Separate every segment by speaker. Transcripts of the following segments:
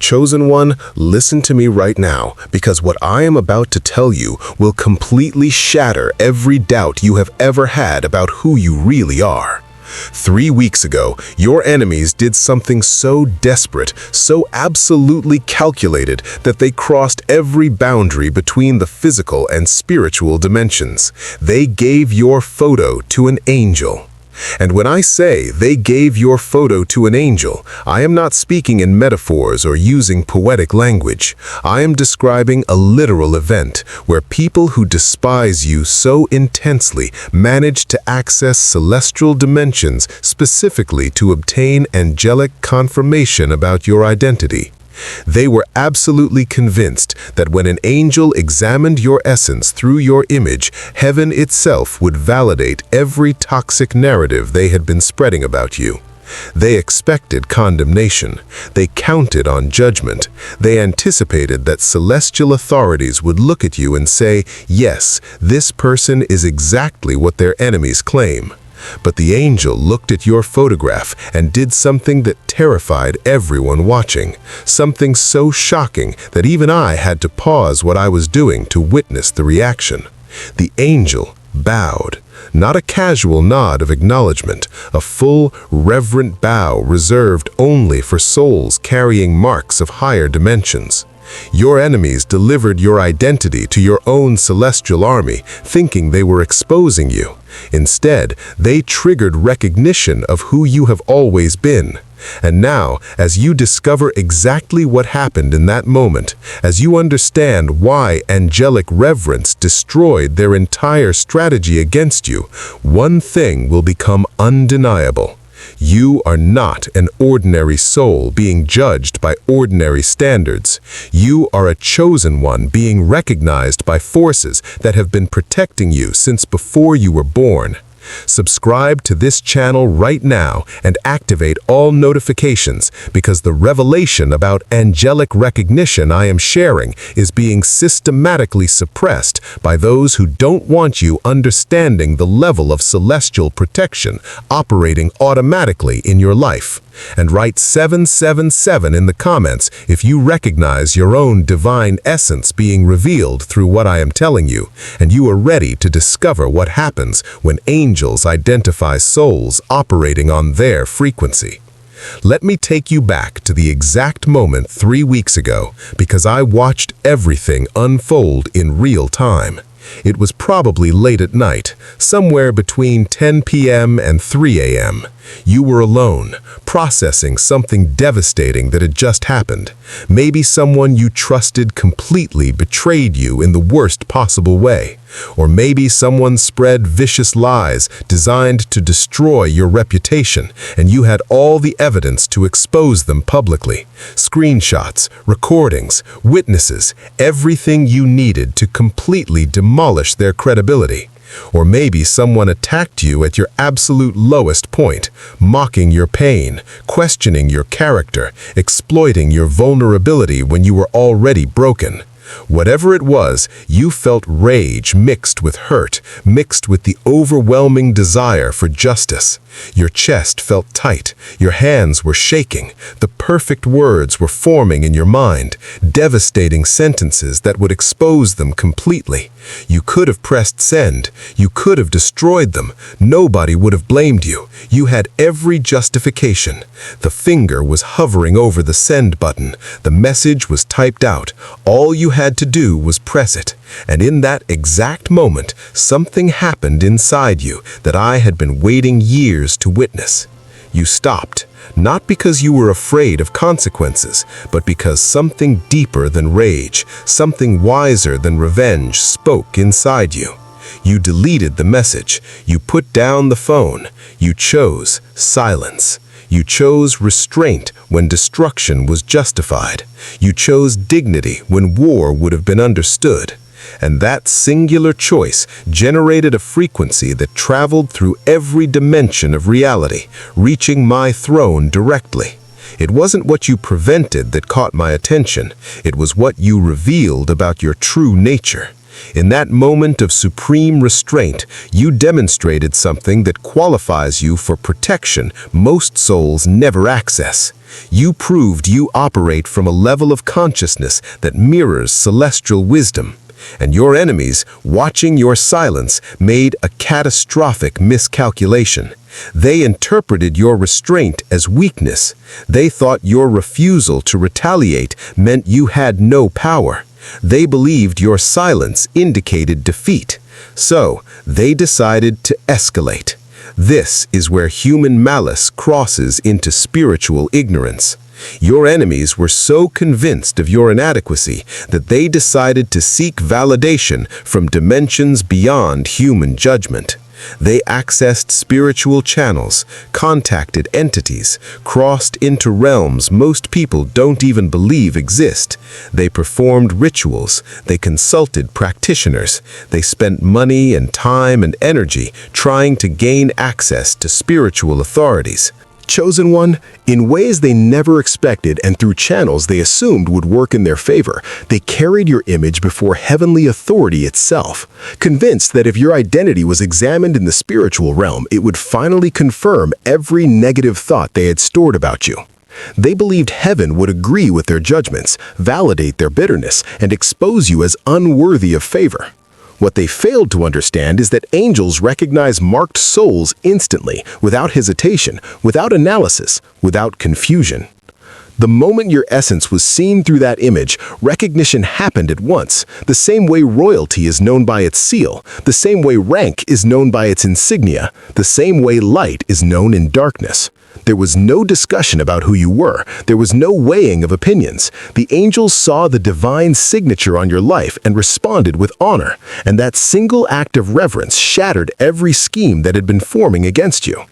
Speaker 1: Chosen One, listen to me right now, because what I am about to tell you will completely shatter every doubt you have ever had about who you really are. 3 weeks ago, your enemies did something so desperate, so absolutely calculated, that they crossed every boundary between the physical and spiritual dimensions. They gave your photo to an angel. And when I say they gave your photo to an angel, I am not speaking in metaphors or using poetic language. I am describing a literal event where people who despise you so intensely managed to access celestial dimensions specifically to obtain angelic confirmation about your identity. They were absolutely convinced that when an angel examined your essence through your image, heaven itself would validate every toxic narrative they had been spreading about you. They expected condemnation. They counted on judgment. They anticipated that celestial authorities would look at you and say, yes, this person is exactly what their enemies claim. But the angel looked at your photograph and did something that terrified everyone watching, something so shocking that even I had to pause what I was doing to witness the reaction. The angel bowed, not a casual nod of acknowledgement, a full, reverent bow reserved only for souls carrying marks of higher dimensions. Your enemies delivered your identity to your own celestial army, thinking they were exposing you. Instead, they triggered recognition of who you have always been. And now, as you discover exactly what happened in that moment, as you understand why angelic reverence destroyed their entire strategy against you, one thing will become undeniable. You are not an ordinary soul being judged by ordinary standards. You are a chosen one being recognized by forces that have been protecting you since before you were born. Subscribe to this channel right now and activate all notifications, because the revelation about angelic recognition I am sharing is being systematically suppressed by those who don't want you understanding the level of celestial protection operating automatically in your life. And write 777 in the comments if you recognize your own divine essence being revealed through what I am telling you, and you are ready to discover what happens when angels identify souls operating on their frequency. Let me take you back to the exact moment 3 weeks ago, because I watched everything unfold in real time. It was probably late at night, somewhere between 10 p.m. and 3 a.m. You were alone, processing something devastating that had just happened. Maybe someone you trusted completely betrayed you in the worst possible way. Or maybe someone spread vicious lies designed to destroy your reputation, and you had all the evidence to expose them publicly. Screenshots, recordings, witnesses, everything you needed to completely demolish their credibility. Or maybe someone attacked you at your absolute lowest point, mocking your pain, questioning your character, exploiting your vulnerability when you were already broken. Whatever it was, you felt rage mixed with hurt, mixed with the overwhelming desire for justice. Your chest felt tight, your hands were shaking, the perfect words were forming in your mind, devastating sentences that would expose them completely. You could have pressed send, you could have destroyed them, nobody would have blamed you. You had every justification. The finger was hovering over the send button, the message was typed out, all you had to do was press it. And in that exact moment, something happened inside you that I had been waiting years to witness. You stopped, not because you were afraid of consequences, but because something deeper than rage, something wiser than revenge spoke inside you. You deleted the message. You put down the phone. You chose silence. You chose restraint when destruction was justified. You chose dignity when war would have been understood. And that singular choice generated a frequency that traveled through every dimension of reality, reaching my throne directly. It wasn't what you prevented that caught my attention. It was what you revealed about your true nature. In that moment of supreme restraint, you demonstrated something that qualifies you for protection most souls never access. You proved you operate from a level of consciousness that mirrors celestial wisdom. And your enemies, watching your silence, made a catastrophic miscalculation. They interpreted your restraint as weakness. They thought your refusal to retaliate meant you had no power. They believed your silence indicated defeat. So, they decided to escalate. This is where human malice crosses into spiritual ignorance. Your enemies were so convinced of your inadequacy that they decided to seek validation from dimensions beyond human judgment. They accessed spiritual channels, contacted entities, crossed into realms most people don't even believe exist. They performed rituals, they consulted practitioners, they spent money and time and energy trying to gain access to spiritual authorities. Chosen one, in ways they never expected and through channels they assumed would work in their favor, they carried your image before heavenly authority itself, convinced that if your identity was examined in the spiritual realm, it would finally confirm every negative thought they had stored about you. They believed heaven would agree with their judgments, validate their bitterness, and expose you as unworthy of favor. What they failed to understand is that angels recognize marked souls instantly, without hesitation, without analysis, without confusion. The moment your essence was seen through that image, recognition happened at once, the same way royalty is known by its seal, the same way rank is known by its insignia, the same way light is known in darkness. There was no discussion about who you were. There was no weighing of opinions. The angels saw the divine signature on your life and responded with honor, and that single act of reverence shattered every scheme that had been forming against you.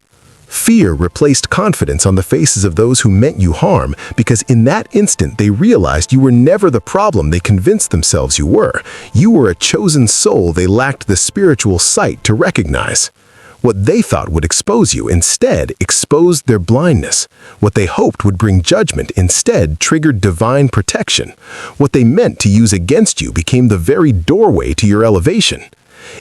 Speaker 1: Fear replaced confidence on the faces of those who meant you harm, because in that instant they realized you were never the problem they convinced themselves you were. You were a chosen soul they lacked the spiritual sight to recognize. What they thought would expose you instead exposed their blindness. What they hoped would bring judgment instead triggered divine protection. What they meant to use against you became the very doorway to your elevation.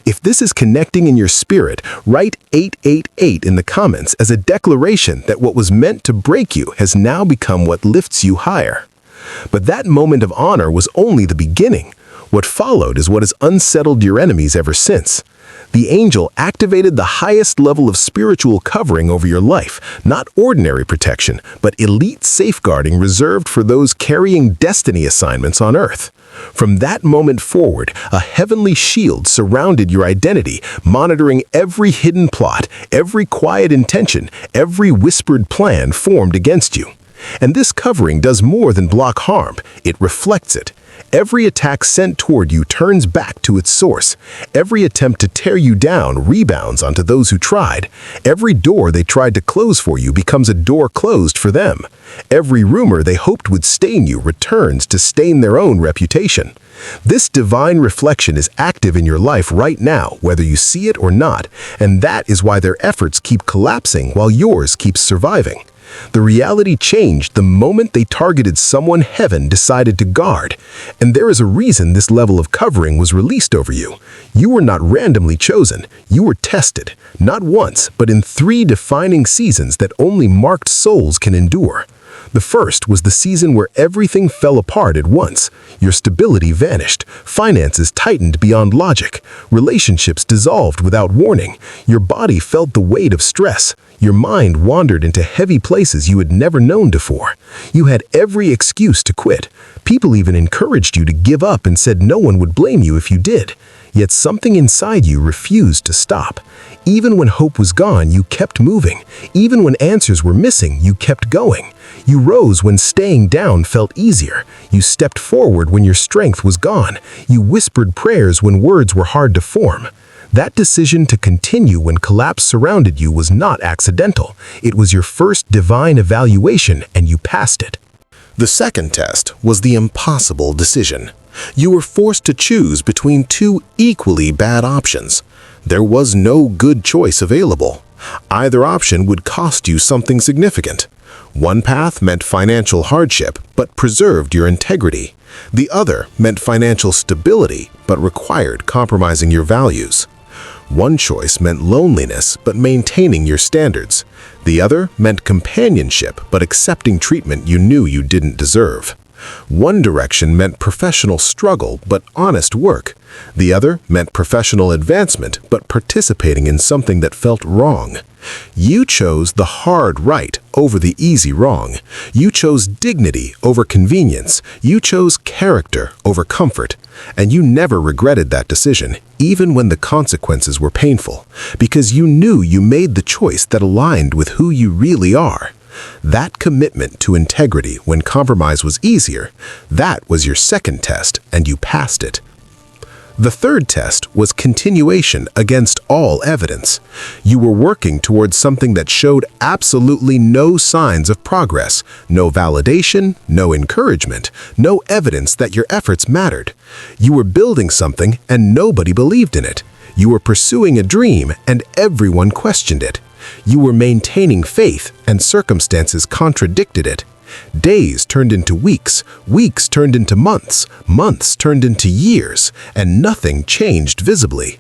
Speaker 1: If this is connecting in your spirit, write 888 in the comments as a declaration that what was meant to break you has now become what lifts you higher. But that moment of honor was only the beginning. What followed is what has unsettled your enemies ever since. The angel activated the highest level of spiritual covering over your life, not ordinary protection, but elite safeguarding reserved for those carrying destiny assignments on earth. From that moment forward, a heavenly shield surrounded your identity, monitoring every hidden plot, every quiet intention, every whispered plan formed against you. And this covering does more than block harm, it reflects it. Every attack sent toward you turns back to its source. Every attempt to tear you down rebounds onto those who tried. Every door they tried to close for you becomes a door closed for them. Every rumor they hoped would stain you returns to stain their own reputation. This divine reflection is active in your life right now, whether you see it or not, and that is why their efforts keep collapsing while yours keeps surviving. The reality changed the moment they targeted someone heaven decided to guard. And there is a reason this level of covering was released over you. You were not randomly chosen. You were tested, not once, but in 3 defining seasons that only marked souls can endure. The first was the season where everything fell apart at once. Your stability vanished, finances tightened beyond logic, relationships dissolved without warning, your body felt the weight of stress, your mind wandered into heavy places you had never known before. You had every excuse to quit. People even encouraged you to give up and said no one would blame you if you did. Yet something inside you refused to stop. Even when hope was gone, you kept moving. Even when answers were missing, you kept going. You rose when staying down felt easier. You stepped forward when your strength was gone. You whispered prayers when words were hard to form. That decision to continue when collapse surrounded you was not accidental. It was your first divine evaluation, and you passed it. The second test was the impossible decision. You were forced to choose between 2 equally bad options. There was no good choice available. Either option would cost you something significant. One path meant financial hardship, but preserved your integrity. The other meant financial stability, but required compromising your values. One choice meant loneliness, but maintaining your standards. The other meant companionship, but accepting treatment you knew you didn't deserve. One direction meant professional struggle, but honest work. The other meant professional advancement, but participating in something that felt wrong. You chose the hard right over the easy wrong. You chose dignity over convenience. You chose character over comfort. And you never regretted that decision, even when the consequences were painful, because you knew you made the choice that aligned with who you really are. That commitment to integrity when compromise was easier, that was your second test, and you passed it. The third test was continuation against all evidence. You were working towards something that showed absolutely no signs of progress, no validation, no encouragement, no evidence that your efforts mattered. You were building something and nobody believed in it. You were pursuing a dream and everyone questioned it. You were maintaining faith and circumstances contradicted it. Days turned into weeks, weeks turned into months, months turned into years, and nothing changed visibly.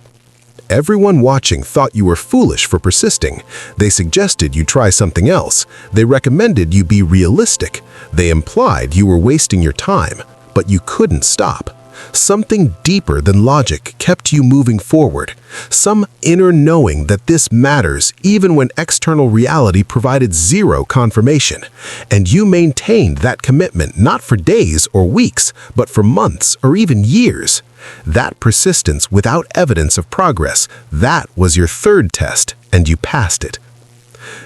Speaker 1: Everyone watching thought you were foolish for persisting. They suggested you try something else. They recommended you be realistic. They implied you were wasting your time, but you couldn't stop. Something deeper than logic kept you moving forward. Some inner knowing that this matters even when external reality provided zero confirmation. And you maintained that commitment not for days or weeks, but for months or even years. That persistence without evidence of progress, that was your third test, and you passed it.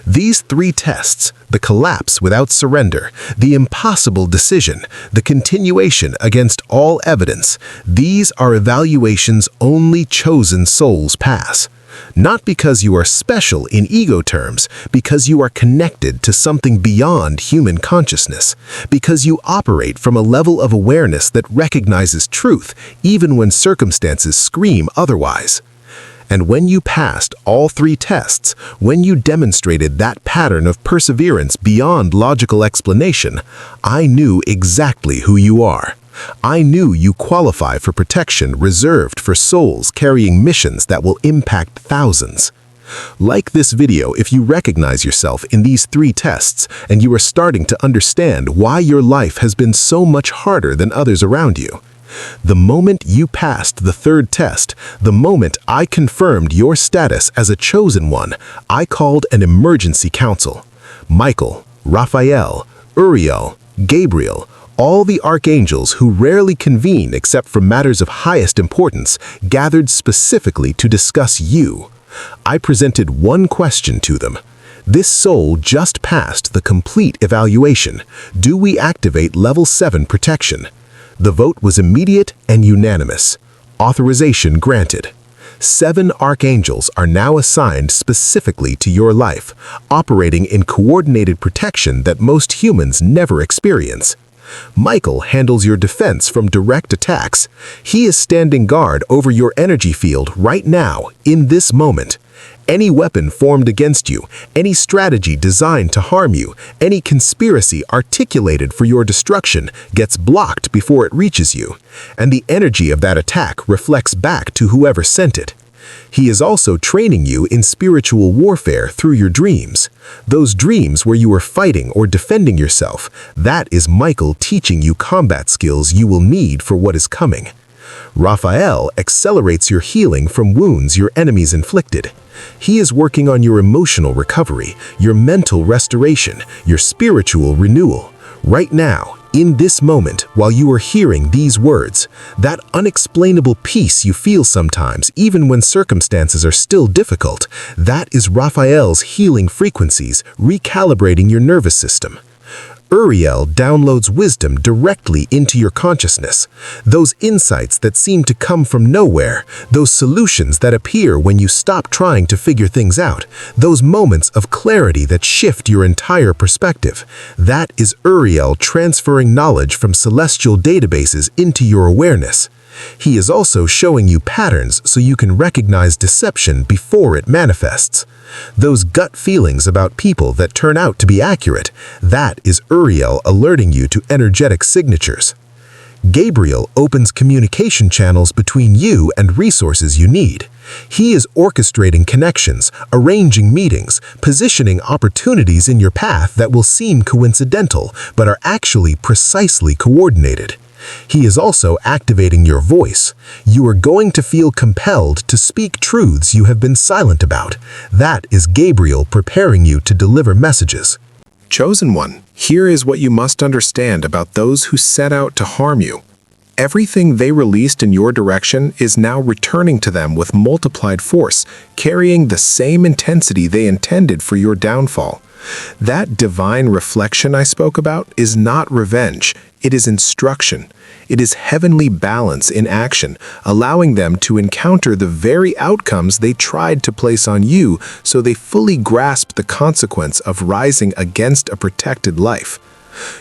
Speaker 1: These three tests, the collapse without surrender, the impossible decision, the continuation against all evidence, these are evaluations only chosen souls pass. Not because you are special in ego terms, because you are connected to something beyond human consciousness, because you operate from a level of awareness that recognizes truth even when circumstances scream otherwise. And when you passed all three tests, when you demonstrated that pattern of perseverance beyond logical explanation, I knew exactly who you are. I knew you qualify for protection reserved for souls carrying missions that will impact thousands. Like this video if you recognize yourself in these three tests and you are starting to understand why your life has been so much harder than others around you. The moment you passed the third test, the moment I confirmed your status as a chosen one, I called an emergency council. Michael, Raphael, Uriel, Gabriel, all the archangels who rarely convene except for matters of highest importance, gathered specifically to discuss you. I presented one question to them. This soul just passed the complete evaluation. Do we activate level 7 protection? The vote was immediate and unanimous. Authorization granted. 7 archangels are now assigned specifically to your life, operating in coordinated protection that most humans never experience. Michael handles your defense from direct attacks. He is standing guard over your energy field right now, in this moment. Any weapon formed against you, any strategy designed to harm you, any conspiracy articulated for your destruction gets blocked before it reaches you, and the energy of that attack reflects back to whoever sent it. He is also training you in spiritual warfare through your dreams. Those dreams where you are fighting or defending yourself, that is Michael teaching you combat skills you will need for what is coming. Raphael accelerates your healing from wounds your enemies inflicted. He is working on your emotional recovery, your mental restoration, your spiritual renewal. Right now, in this moment, while you are hearing these words, that unexplainable peace you feel sometimes, even when circumstances are still difficult, that is Raphael's healing frequencies recalibrating your nervous system. Uriel downloads wisdom directly into your consciousness. Those insights that seem to come from nowhere, those solutions that appear when you stop trying to figure things out, those moments of clarity that shift your entire perspective. That is Uriel transferring knowledge from celestial databases into your awareness. He is also showing you patterns so you can recognize deception before it manifests. Those gut feelings about people that turn out to be accurate, that is Uriel alerting you to energetic signatures. Gabriel opens communication channels between you and resources you need. He is orchestrating connections, arranging meetings, positioning opportunities in your path that will seem coincidental but are actually precisely coordinated. He is also activating your voice. You are going to feel compelled to speak truths you have been silent about. That is Gabriel preparing you to deliver messages.
Speaker 2: Chosen one, here is what you must understand about those who set out to harm you. Everything they released in your direction is now returning to them with multiplied force, carrying the same intensity they intended for your downfall. That divine reflection I spoke about is not revenge, it is instruction. It is heavenly balance in action, allowing them to encounter the very outcomes they tried to place on you so they fully grasp the consequence of rising against a protected life.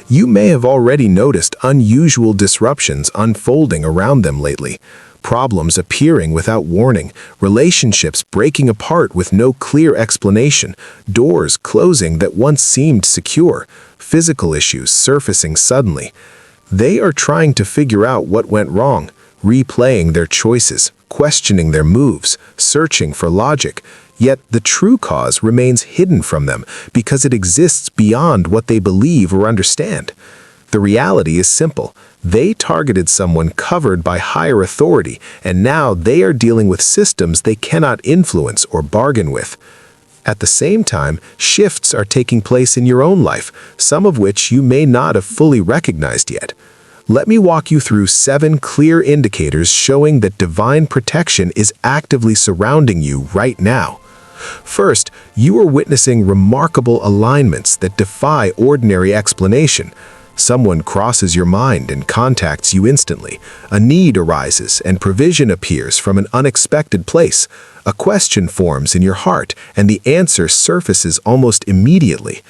Speaker 2: You may have already noticed unusual disruptions unfolding around them lately. Problems appearing without warning, relationships breaking apart with no clear explanation, doors closing that once seemed secure, physical issues surfacing suddenly. They are trying to figure out what went wrong, replaying their choices, questioning their moves, searching for logic. Yet the true cause remains hidden from them because it exists beyond what they believe or understand. The reality is simple. They targeted someone covered by higher authority, and now they are dealing with systems they cannot influence or bargain with. At the same time, shifts are taking place in your own life, some of which you may not have fully recognized yet. Let me walk you through 7 clear indicators showing that divine protection is actively surrounding you right now. First, you are witnessing remarkable alignments that defy ordinary explanation. Someone crosses your mind and contacts you instantly. A need arises and provision appears from an unexpected place. A question forms in your heart and the answer surfaces almost immediately.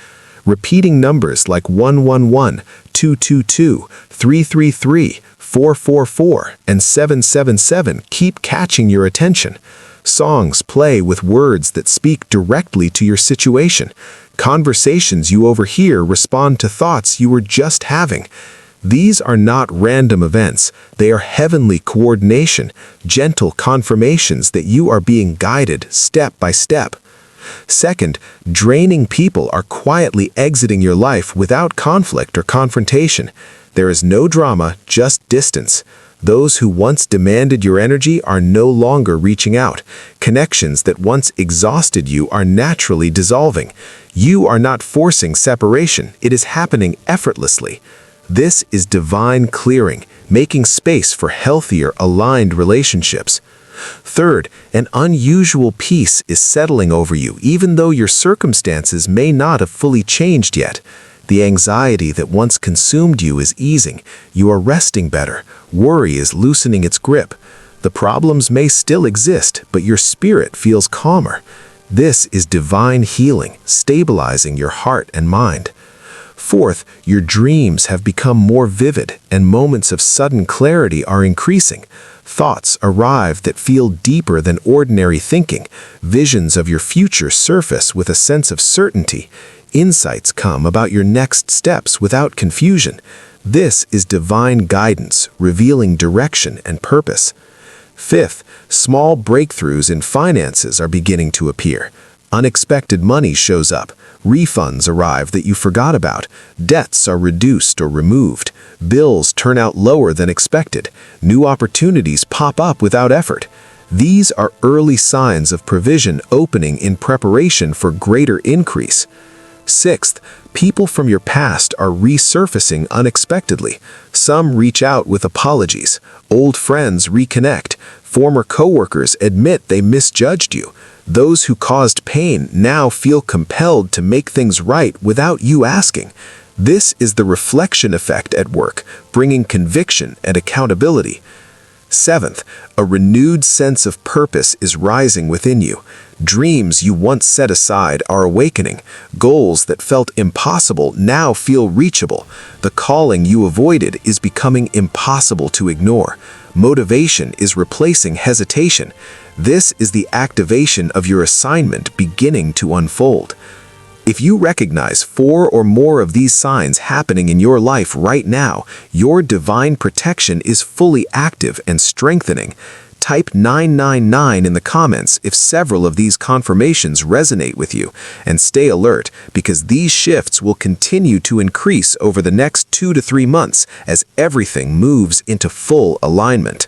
Speaker 2: Repeating numbers like 111, 222, 333, 444, and 777 keep catching your attention. Songs play with words that speak directly to your situation. Conversations you overhear respond to thoughts you were just having. These are not random events. They are heavenly coordination, gentle confirmations that you are being guided step by step. Second, draining people are quietly exiting your life without conflict or confrontation. There is no drama, just distance. Those who once demanded your energy are no longer reaching out. Connections that once exhausted you are naturally dissolving. You are not forcing separation. It is happening effortlessly. This is divine clearing, making space for healthier, aligned relationships. Third, an unusual peace is settling over you, even though your circumstances may not have fully changed yet. The anxiety that once consumed you is easing. You are resting better. Worry is loosening its grip. The problems may still exist, but your spirit feels calmer. This is divine healing, stabilizing your heart and mind. Fourth, your dreams have become more vivid and moments of sudden clarity are increasing. Thoughts arrive that feel deeper than ordinary thinking. Visions of your future surface with a sense of certainty. Insights come about your next steps without confusion. This is divine guidance, revealing direction and purpose. Fifth, small breakthroughs in finances are beginning to appear. Unexpected money shows up. Refunds arrive that you forgot about. Debts are reduced or removed. Bills turn out lower than expected. New opportunities pop up without effort. These are early signs of provision opening in preparation for greater increase. Sixth, people from your past are resurfacing unexpectedly. Some reach out with apologies. Old friends reconnect. Former coworkers admit they misjudged you. Those who caused pain now feel compelled to make things right without you asking. This is the reflection effect at work, bringing conviction and accountability. Seventh, a renewed sense of purpose is rising within you. Dreams you once set aside are awakening. Goals that felt impossible now feel reachable. The calling you avoided is becoming impossible to ignore. Motivation is replacing hesitation. This is the activation of your assignment beginning to unfold. If you recognize 4 or more of these signs happening in your life right now, your divine protection is fully active and strengthening. Type 999 in the comments if several of these confirmations resonate with you, and stay alert because these shifts will continue to increase over the next 2 to 3 months as everything moves into full alignment.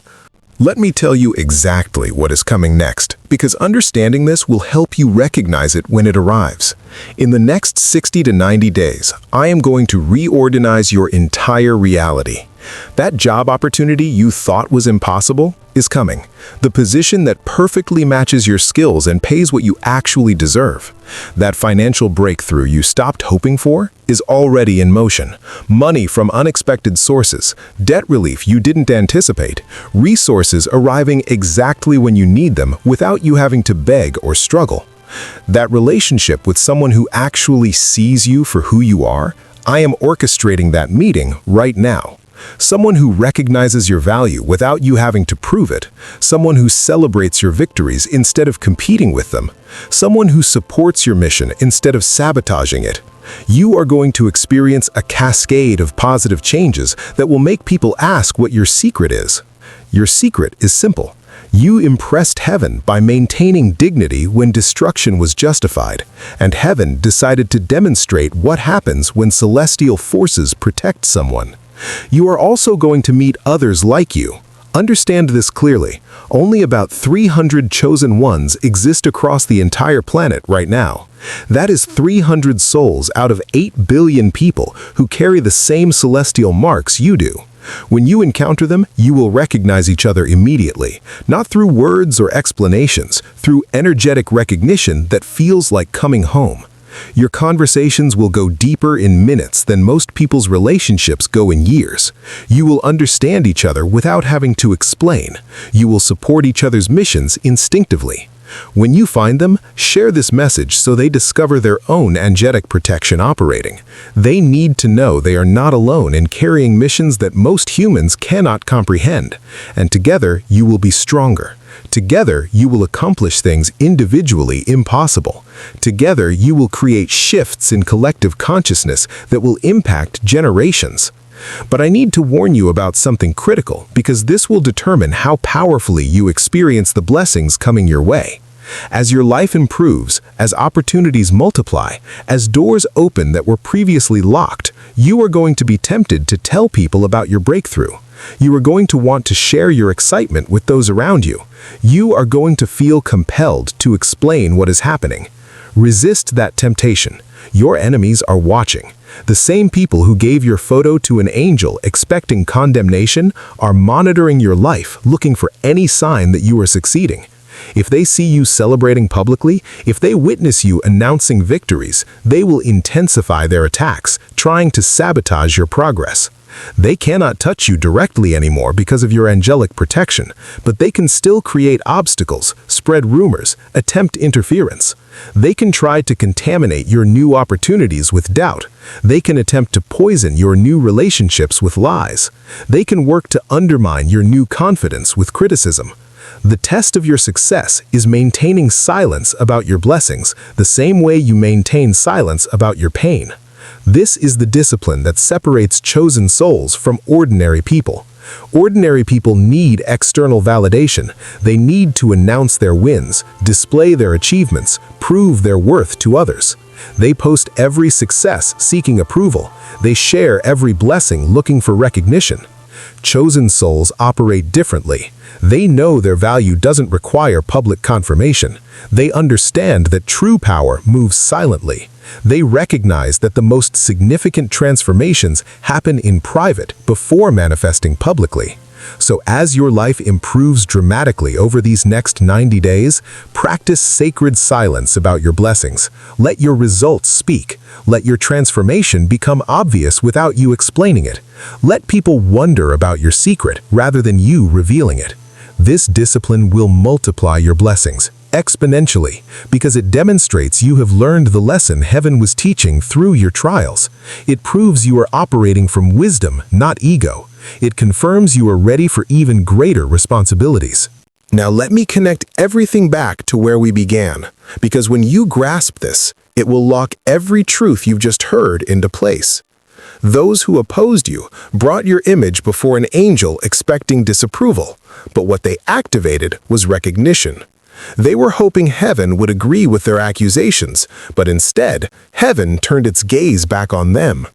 Speaker 1: Let me tell you exactly what is coming next, because understanding this will help you recognize it when it arrives. In the next 60 to 90 days, I am going to reorganize your entire reality. That job opportunity you thought was impossible is coming. The position that perfectly matches your skills and pays what you actually deserve. That financial breakthrough you stopped hoping for is already in motion. Money from unexpected sources, debt relief you didn't anticipate, resources arriving exactly when you need them without you having to beg or struggle. That relationship with someone who actually sees you for who you are, I am orchestrating that meeting right now. Someone who recognizes your value without you having to prove it. Someone who celebrates your victories instead of competing with them. Someone who supports your mission instead of sabotaging it. You are going to experience a cascade of positive changes that will make people ask what your secret is. Your secret is simple. You impressed heaven by maintaining dignity when destruction was justified, and heaven decided to demonstrate what happens when celestial forces protect someone. You are also going to meet others like you. Understand this clearly. Only about 300 chosen ones exist across the entire planet right now. That is 300 souls out of 8 billion people who carry the same celestial marks you do. When you encounter them, you will recognize each other immediately, not through words or explanations, through energetic recognition that feels like coming home. Your conversations will go deeper in minutes than most people's relationships go in years. You will understand each other without having to explain. You will support each other's missions instinctively. When you find them, share this message so they discover their own angelic protection operating. They need to know they are not alone in carrying missions that most humans cannot comprehend. And together, you will be stronger. Together, you will accomplish things individually impossible. Together, you will create shifts in collective consciousness that will impact generations. But I need to warn you about something critical, because this will determine how powerfully you experience the blessings coming your way. As your life improves, as opportunities multiply, as doors open that were previously locked, you are going to be tempted to tell people about your breakthrough. You are going to want to share your excitement with those around you. You are going to feel compelled to explain what is happening. Resist that temptation. Your enemies are watching. The same people who gave your photo to an angel expecting condemnation are monitoring your life, looking for any sign that you are succeeding. If they see you celebrating publicly, if they witness you announcing victories, they will intensify their attacks, trying to sabotage your progress. They cannot touch you directly anymore because of your angelic protection, but they can still create obstacles, spread rumors, attempt interference. They can try to contaminate your new opportunities with doubt. They can attempt to poison your new relationships with lies. They can work to undermine your new confidence with criticism. The test of your success is maintaining silence about your blessings, the same way you maintain silence about your pain. This is the discipline that separates chosen souls from ordinary people. Ordinary people need external validation. They need to announce their wins, display their achievements, prove their worth to others. They post every success seeking approval. They share every blessing looking for recognition. Chosen souls operate differently. They know their value doesn't require public confirmation. They understand that true power moves silently. They recognize that the most significant transformations happen in private before manifesting publicly. So as your life improves dramatically over these next 90 days, practice sacred silence about your blessings. Let your results speak. Let your transformation become obvious without you explaining it. Let people wonder about your secret rather than you revealing it. This discipline will multiply your blessings exponentially because it demonstrates you have learned the lesson heaven was teaching through your trials. It proves you are operating from wisdom, not ego. It confirms you are ready for even greater responsibilities. Now let me connect everything back to where we began, because when you grasp this, it will lock every truth you've just heard into place. Those who opposed you brought your image before an angel expecting disapproval, but what they activated was recognition. They were hoping heaven would agree with their accusations, but instead, heaven turned its gaze back on them.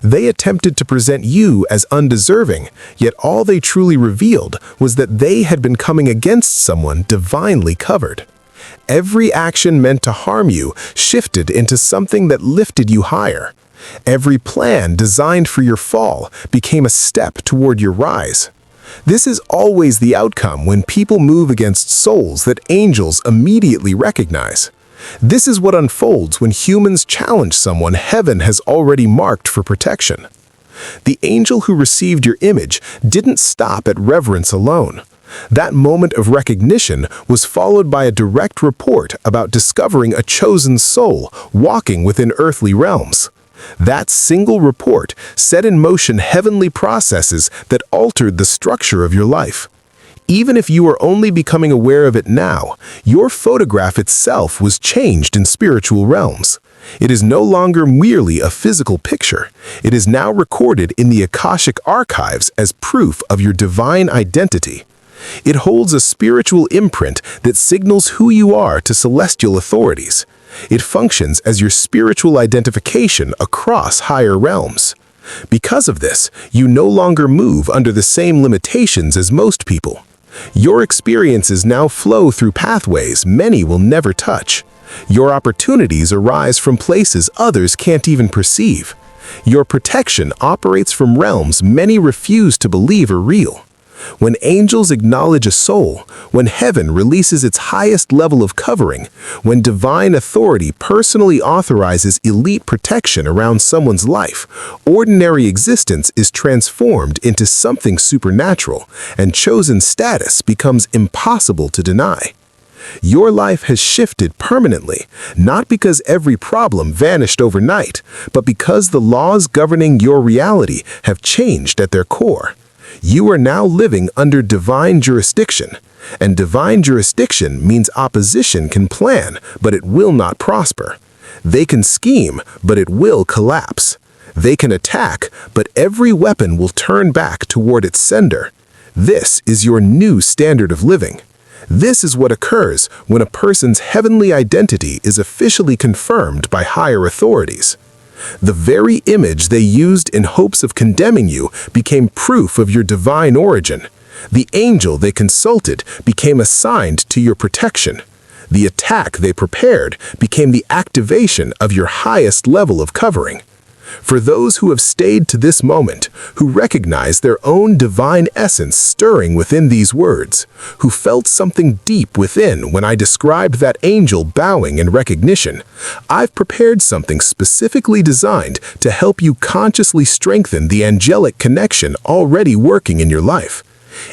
Speaker 1: They attempted to present you as undeserving, yet all they truly revealed was that they had been coming against someone divinely covered. Every action meant to harm you shifted into something that lifted you higher. Every plan designed for your fall became a step toward your rise. This is always the outcome when people move against souls that angels immediately recognize. This is what unfolds when humans challenge someone heaven has already marked for protection. The angel who received your image didn't stop at reverence alone. That moment of recognition was followed by a direct report about discovering a chosen soul walking within earthly realms. That single report set in motion heavenly processes that altered the structure of your life. Even if you are only becoming aware of it now, your photograph itself was changed in spiritual realms. It is no longer merely a physical picture. It is now recorded in the Akashic archives as proof of your divine identity. It holds a spiritual imprint that signals who you are to celestial authorities. It functions as your spiritual identification across higher realms. Because of this, you no longer move under the same limitations as most people. Your experiences now flow through pathways many will never touch. Your opportunities arise from places others can't even perceive. Your protection operates from realms many refuse to believe are real. When angels acknowledge a soul, when heaven releases its highest level of covering, when divine authority personally authorizes elite protection around someone's life, ordinary existence is transformed into something supernatural, and chosen status becomes impossible to deny. Your life has shifted permanently, not because every problem vanished overnight, but because the laws governing your reality have changed at their core. You are now living under divine jurisdiction, and divine jurisdiction means opposition can plan, but it will not prosper. They can scheme, but it will collapse. They can attack, but every weapon will turn back toward its sender. This is your new standard of living. This is what occurs when a person's heavenly identity is officially confirmed by higher authorities. The very image they used in hopes of condemning you became proof of your divine origin. The angel they consulted became assigned to your protection. The attack they prepared became the activation of your highest level of covering. For those who have stayed to this moment, who recognize their own divine essence stirring within these words, who felt something deep within when I described that angel bowing in recognition, I've prepared something specifically designed to help you consciously strengthen the angelic connection already working in your life.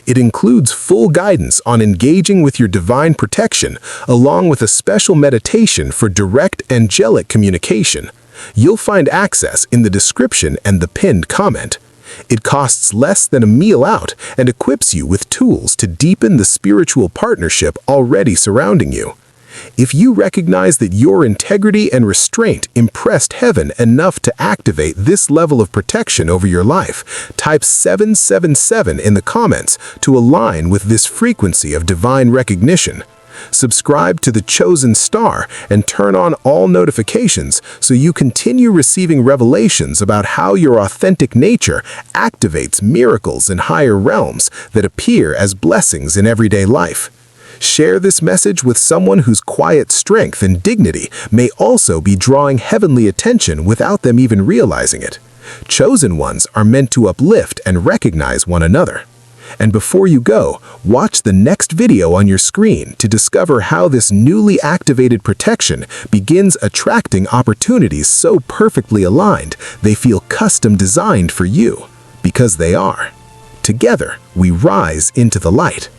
Speaker 1: It includes full guidance on engaging with your divine protection, along with a special meditation for direct angelic communication. You'll find access in the description and the pinned comment. It costs less than a meal out and equips you with tools to deepen the spiritual partnership already surrounding you. If you recognize that your integrity and restraint impressed heaven enough to activate this level of protection over your life, type 777 in the comments to align with this frequency of divine recognition. Subscribe to the Chosen Star and turn on all notifications so you continue receiving revelations about how your authentic nature activates miracles in higher realms that appear as blessings in everyday life. Share this message with someone whose quiet strength and dignity may also be drawing heavenly attention without them even realizing it. Chosen ones are meant to uplift and recognize one another. And before you go, watch the next video on your screen to discover how this newly activated protection begins attracting opportunities so perfectly aligned they feel custom designed for you, because they are. Together, we rise into the light.